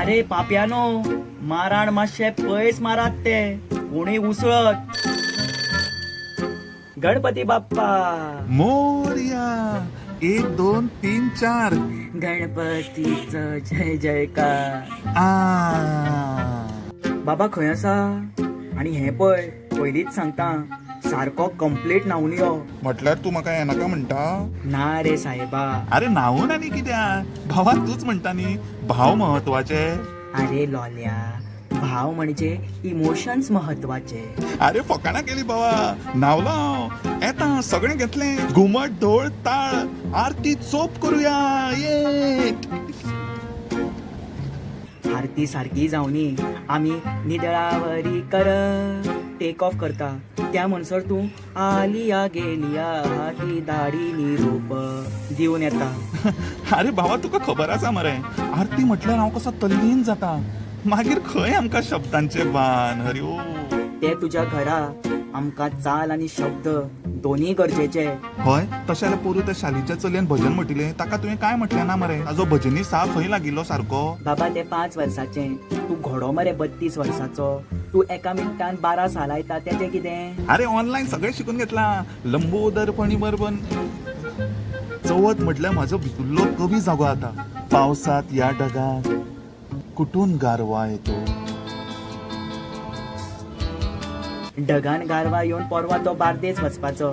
अरे पाप्यानो, माराण मातशे पयस मारात ते, कोणी उसळत. गणपती बाप्पा मोरया. 1 2 3 4. गणपतीचं जय जयकार. आ बाबा खंय आसा? आणि हे पळय पयलीच सांगता, सारको कंप्लीट न्हावून यो. म्हटल्यार तू म्हाका येनाका म्हणटा? ना रे साहेबा. अरे न्हावून आनी कित्याक? भावा तूच म्हणटा न्ही भाव महत्वाचे. अरे लोल्या, भाव म्हणजे इमोशन्स महत्वाचे. अरे फकाणां केली भावा. न्हावलो येता सगळें घेतलें. घुमट ढोल ताळ आरती चोप करूया. ये आरती सारखी जावनी आम्ही निदळावरी कर टेक ऑफ करता. त्या म्हणसर तू आलिया गेलिया हाती दाढी निरोप दिवन येता. अरे भावा तुका खबर आसा मरे, आरती म्हटल्यार हांव कसो तल्लीन जाता. मागीर खंय आमकां शब्दांचे भान. हरी ओ. ते तुझ्या घरा आमकां चाल आणि शब्द दोन्ही गरजेचे. हय तशें जाल्यार पोरू त्या शालीच्या चलयेन भजन म्हटिलें, ताका तुवें काय म्हटलें ना मरे? ताजो भजनी साफ खंय लागिल्लो सारको. बाबा ते 5 वर्साचे, तू घोडो मरे 32 वर्साचो. तू एका मिनटान 12 सालायता तेजे कितें? अरे ऑनलाईन सगळें शिकून घेतला. लंबोदरपणी बरबन. चवथ म्हटल्यार म्हाजो भितुरलो कवी जागो आता. पावसात या ढगात कुठून गारवा येतो. ढगान गारवा येवन परवा तो बार्देस वचपाचो.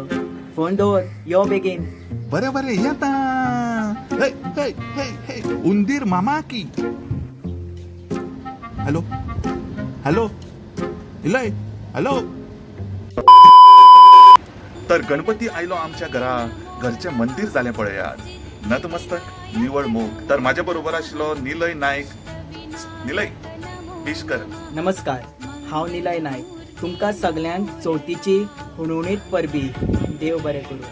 फोन दवर, यो बेगीन. बरे बरे येता. हे हे हे हे उंदीर मामा की. हॅलो हॅलो इलय हॅलो. तर गणपती आयलो आमच्या घरा. घरचे मंदिर जालें पळयात. नतमस्तक निवळ मोग. तर माझ्या बरोबर आशिल्लो निलय नायक. निलय विश कर. नमस्कार, हांव निलय नायक. तुमकां सगल्यांक चवथीची हुणहुणीत परबी. देव बरें करूं.